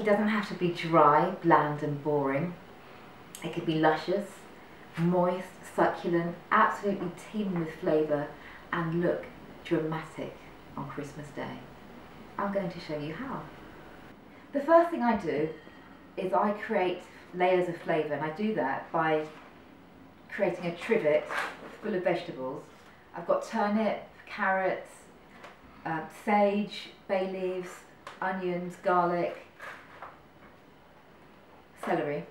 doesn't have to be dry, bland and boring. It could be luscious, moist, succulent, absolutely teeming with flavour and look dramatic on Christmas Day. I'm going to show you how. The first thing I do is I create layers of flavour, and I do that by creating a trivet full of vegetables. I've got turnip, carrots, sage, bay leaves, onions, garlic, celery,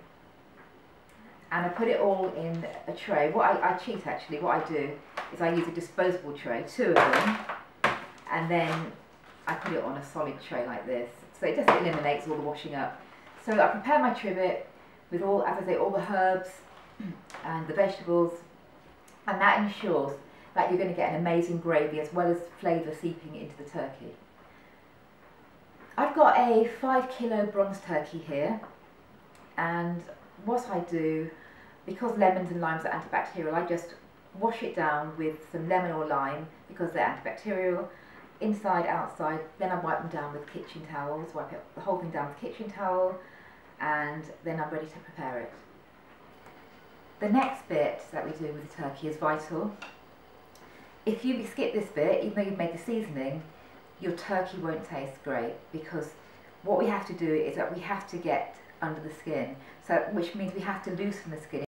and I put it all in a tray. I cheat actually. What I do is I use a disposable tray, 2 of them, and then I put it on a solid tray like this, so it just eliminates all the washing up. So I prepare my trivet with all, as I say, all the herbs and the vegetables, and that ensures that you're going to get an amazing gravy as well as flavour seeping into the turkey. I've got a 5 kilo bronze turkey here, and what I do, because lemons and limes are antibacterial, I just wash it down with some lemon or lime because they're antibacterial, inside, outside. Then I wipe them down with kitchen towels, wipe the whole thing down with kitchen towel, and then I'm ready to prepare it. The next bit that we do with the turkey is vital. If you skip this bit, even though you've made the seasoning, your turkey won't taste great, because what we have to do is that we have to get under the skin, so which means we have to loosen the skin.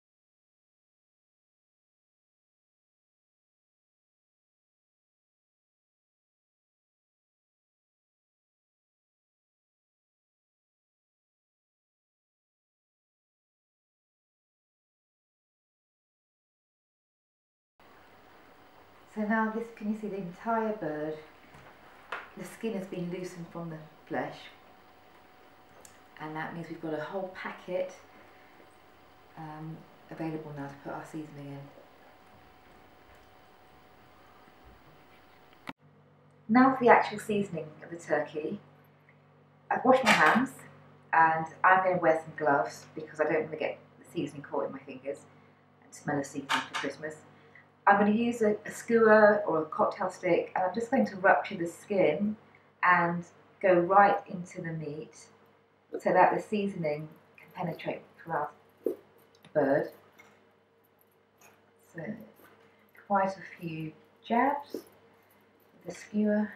So now this, can you see the entire bird? The skin has been loosened from the flesh, and that means we've got a whole packet available now to put our seasoning in. Now for the actual seasoning of the turkey. I've washed my hands, and I'm going to wear some gloves because I don't want to get the seasoning caught in my fingers and smell of seasoning for Christmas. I'm going to use a skewer or a cocktail stick, and I'm just going to rupture the skin and go right into the meat so that the seasoning can penetrate throughout the bird. So quite a few jabs with the skewer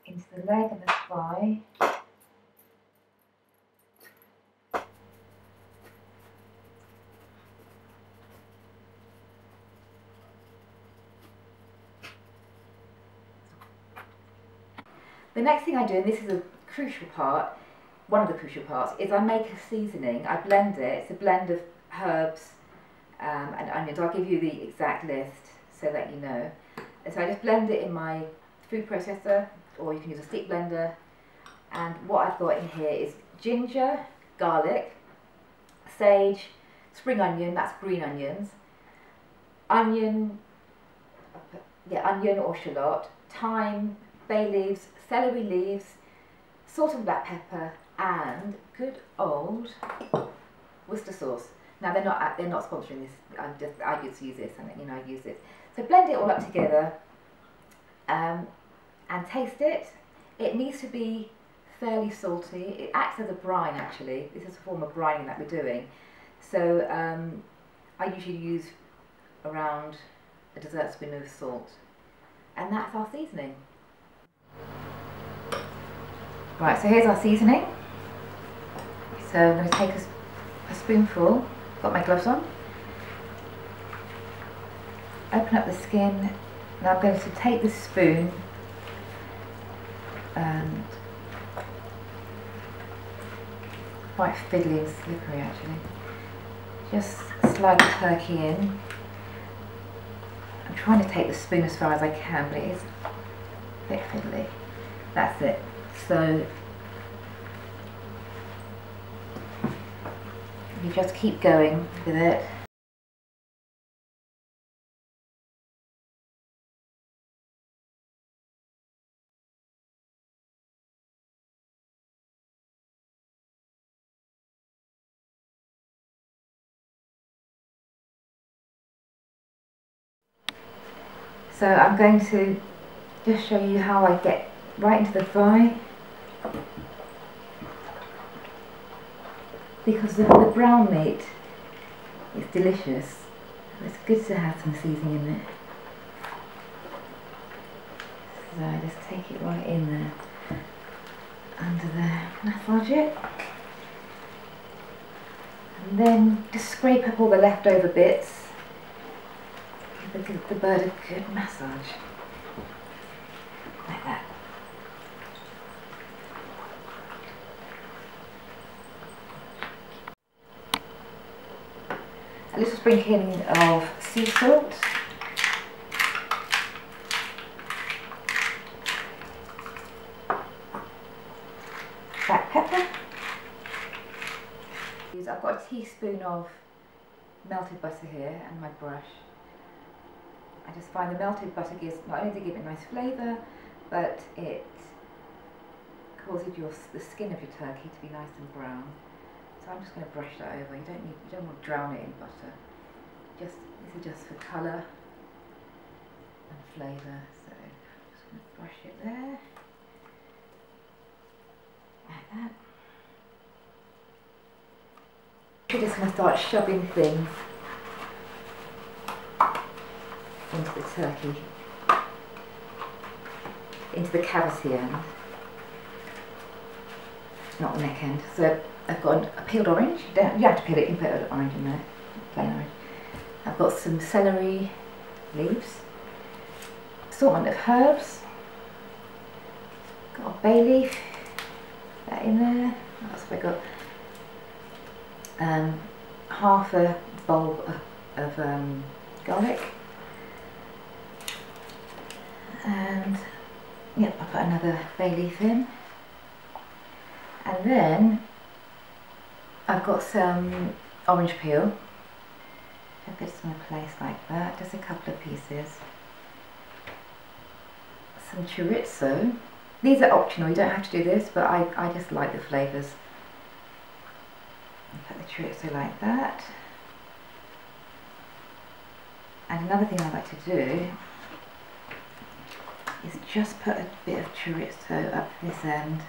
into the leg and the thigh. The next thing I do, and this is a crucial part, one of the crucial parts, is I make a seasoning. I blend it. It's a blend of herbs and onions. I'll give you the exact list so that you know. And so I just blend it in my food processor, or you can use a stick blender. And what I've got in here is ginger, garlic, sage, spring onion, that's green onions, onion or shallot, thyme, bay leaves, celery leaves, salt and black pepper, and good old Worcester sauce. Now they're not sponsoring this. I used to use this, and I use it. So blend it all up together, and taste it. It needs to be fairly salty. It acts as a brine actually. This is a form of brining that we're doing. So I usually use around a dessert spoon of salt, and that's our seasoning. Right, so here's our seasoning. So I'm going to take a spoonful, got my gloves on, open up the skin. Now I'm going to take the spoon and quite fiddly and slippery actually. Just slide the turkey in. I'm trying to take the spoon as far as I can, but it is a bit fiddly. That's it. So you just keep going with it. So I'm going to just show you how I get right into the thigh. Because the brown meat is delicious. It's good to have some seasoning in it. So I just take it right in there, under there, massage it. And then just scrape up all the leftover bits. Give the bird a good massage. Like that. A little sprinkling of sea salt. Black pepper. I've got a teaspoon of melted butter here and my brush. I just find the melted butter gives, not only does it give it a nice flavour, but it causes the skin of your turkey to be nice and brown. So I'm just going to brush that over. You don't want to drown it in butter. This is just for colour and flavour. So I'm just going to brush it there, like that. You're just going to start shoving things into the turkey, into the cavity end, not the neck end. So I've got a peeled orange. You have to peel it, you can put an orange in there, plain orange. I've got some celery leaves, assortment of herbs, got a bay leaf, that in there. What else have I got? Half a bulb of garlic, and yep, I'll put another bay leaf in, and then I've got some orange peel. I'll put some in place like that, just a couple of pieces. Some chorizo. These are optional, you don't have to do this, but I just like the flavours. Put the chorizo like that. And another thing I like to do is just put a bit of chorizo up this end.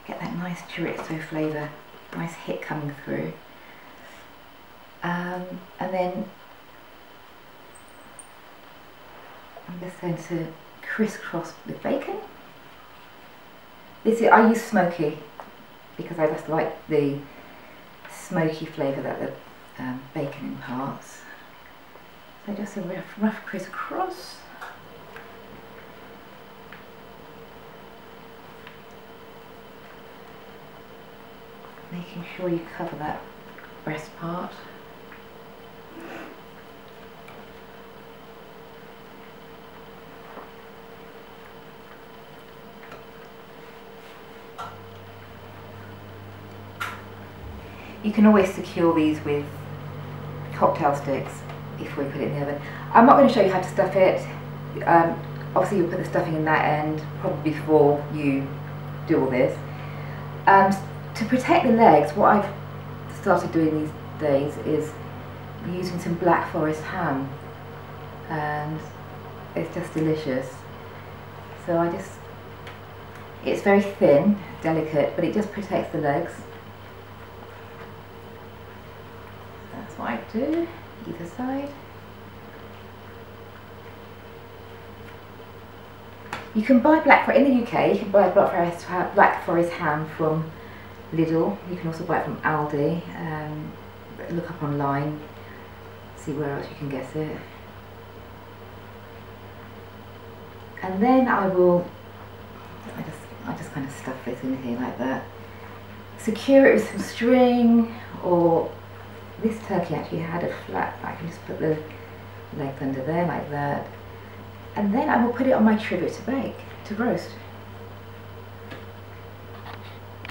Get that nice chorizo flavour, nice hit coming through. And then I'm just going to crisscross with bacon. I use smoky because I just like the smoky flavour that the bacon imparts. So just a rough crisscross. Making sure you cover that breast part. You can always secure these with cocktail sticks if we put it in the oven. I'm not going to show you how to stuff it. Obviously you'll put the stuffing in that end probably before you do all this. To protect the legs, what I've started doing these days is using some Black Forest ham, and it's just delicious. So it's very thin, delicate, but it just protects the legs. That's what I do, either side. You can buy in the UK, you can buy Black Forest ham from Lidl. You can also buy it from Aldi. Look up online, see where else you can get it. And then I just kind of stuff this in here like that. Secure it with some string, or this turkey actually had a flat. I can just put the legs under there like that. And then I will put it on my trivet to bake, to roast.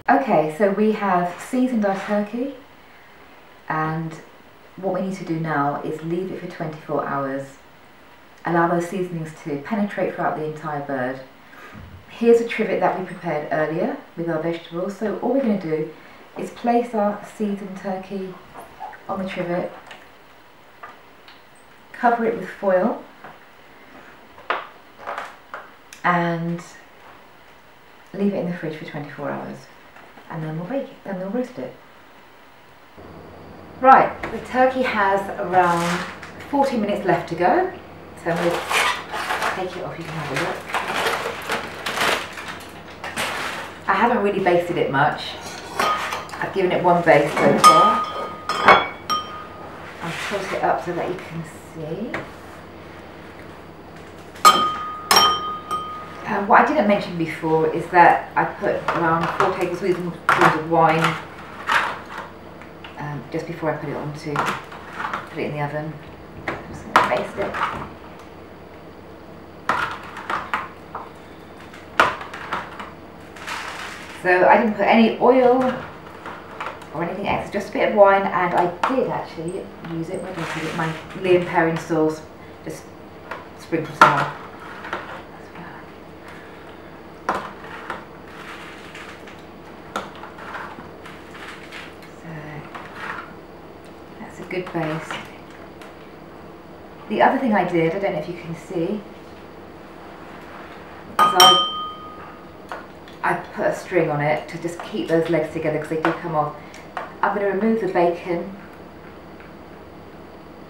Okay, so we have seasoned our turkey, and what we need to do now is leave it for 24 hours, allow those seasonings to penetrate throughout the entire bird. Here's a trivet that we prepared earlier with our vegetables. So all we're going to do is place our seasoned turkey on the trivet, cover it with foil, and leave it in the fridge for 24 hours, and then we'll bake it, then we'll roast it. Right, the turkey has around 40 minutes left to go, so I'm going to take it off, you can have a look. I haven't really basted it much. I've given it one baste so far. I'll tilt it up so that you can see. What I didn't mention before is that I put around 4 tablespoons of wine just before I put it in the oven. I'm just going to baste it. So I didn't put any oil or anything else, just a bit of wine, and I did actually use it, where did I put it? My Lea & Perrins sauce, just sprinkle some on. Good base. The other thing I did, I don't know if you can see, is I put a string on it to just keep those legs together because they do come off. I'm going to remove the bacon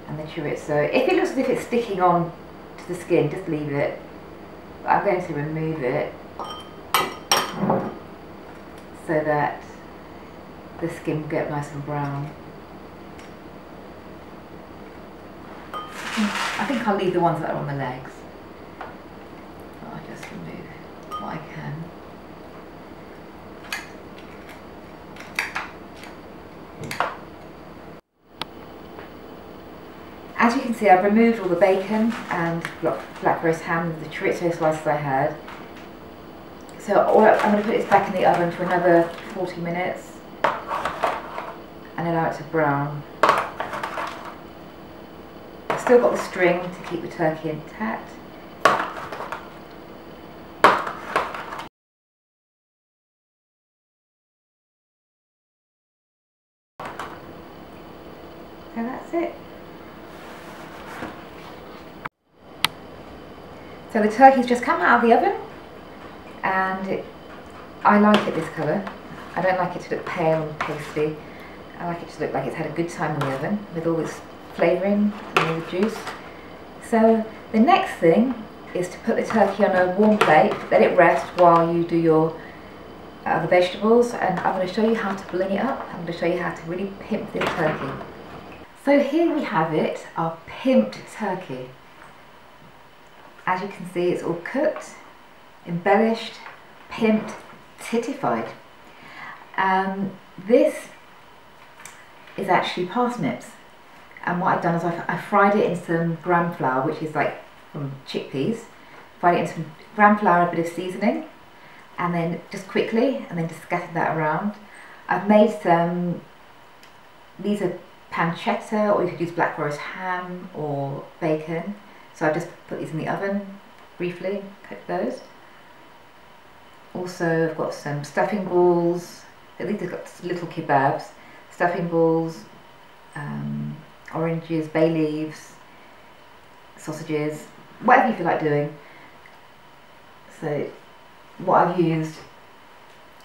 and the chorizo. If it looks as if it's sticking on to the skin, just leave it. But I'm going to remove it so that the skin will get nice and brown. I think I'll leave the ones that are on the legs. I'll just remove what I can. As you can see, I've removed all the bacon and black roast ham, the chorizo slices I had. So I'm going to put this back in the oven for another 40 minutes and allow it to brown. Still got the string to keep the turkey intact. So that's it. So the turkey's just come out of the oven, and I like it this colour. I don't like it to look pale and pasty. I like it to look like it's had a good time in the oven with all this flavouring and all the juice. So the next thing is to put the turkey on a warm plate, let it rest while you do your other vegetables, and I'm going to show you how to bling it up. I'm going to show you how to really pimp this turkey. So here we have it, our pimped turkey. As you can see, it's all cooked, embellished, pimped, tittified. This is actually parsnips. And what I've done is I fried it in some gram flour, which is like from chickpeas. Fried it in some gram flour, a bit of seasoning, and then just quickly, and then just scattered that around. I've made some, these are pancetta, or you could use black forest ham or bacon. So I've just put these in the oven briefly, cooked those. Also I've got some stuffing balls, these have got little kebabs, stuffing balls, oranges, bay leaves, sausages, whatever you feel like doing. So what I've used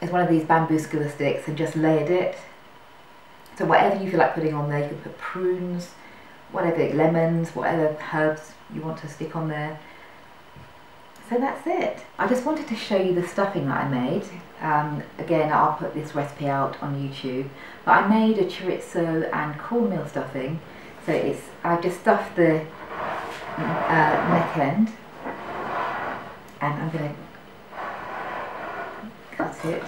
is one of these bamboo skewer sticks and just layered it. So whatever you feel like putting on there, you can put prunes, whatever, lemons, whatever herbs you want to stick on there. So that's it. I just wanted to show you the stuffing that I made. Again, I'll put this recipe out on YouTube. But I made a chorizo and cornmeal stuffing. So I've just stuffed the neck end, and I'm going to cut it.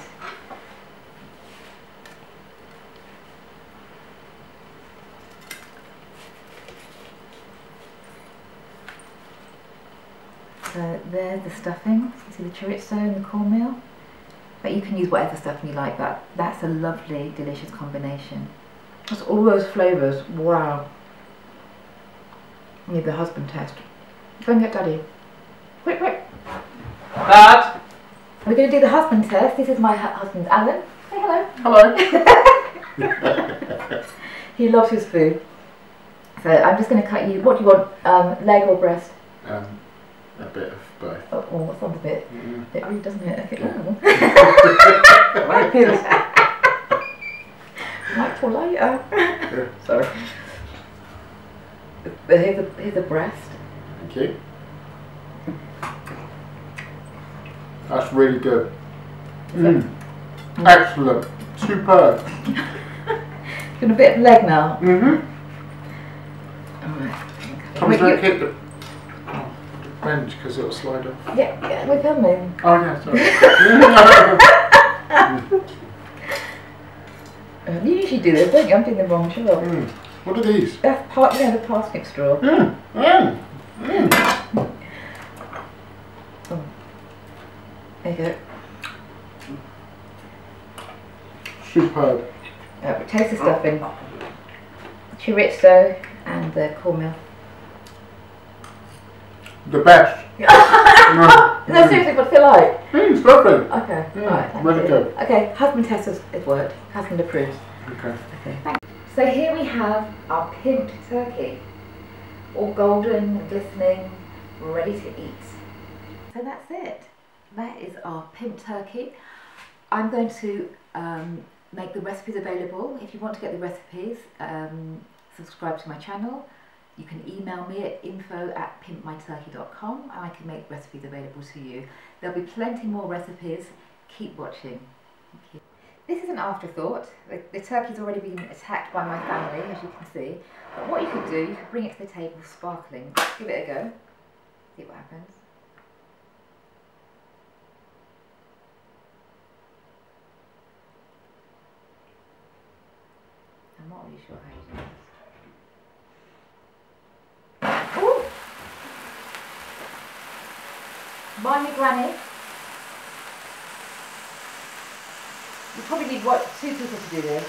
So there's the stuffing. You see the chorizo and the cornmeal. But you can use whatever stuffing you like, but that's a lovely, delicious combination. Just all those flavours, wow. I need the husband test. Go and get Daddy. Quick, quick. Dad! We're going to do the husband test. This is my husband, Alan. Say hello. Hello. He loves his food. So I'm just going to cut you, what do you want, leg or breast? A bit of both. Oh, that sounds a bit rude, doesn't it? Okay. Like this. Might for later. Yeah. Sorry. Here's a breast. Thank you. That's really good. Excellent. Superb. Doing a bit of leg now. Alright. Tom's going to hit the bench because it'll slide off. Yeah, we're filming. Oh yeah, sorry. You usually do this, don't you? I'm doing the wrong straw. What are these? That's part, the parsnip straw. Oh. There you go. Superb. Taste the stuffing. Chorizo and the cornmeal. The best. No, seriously, what's it like? It's lovely. Okay, alright, thank Really you. good. Okay, husband tests it worked. Husband approves. Okay. Okay. So here we have our pimped turkey. All golden and glistening, ready to eat. So that's it. That is our pimped turkey. I'm going to make the recipes available. If you want to get the recipes, subscribe to my channel. You can email me at info@pimpmyturkey.com and I can make recipes available to you. There'll be plenty more recipes. Keep watching. Thank you. This is an afterthought. The turkey's already been attacked by my family, as you can see. But what you could do, you could bring it to the table sparkling. Give it a go. See what happens. I'm not really sure how you do this. Ooh! Mind me, Granny. You probably need, what, 2 people to do this?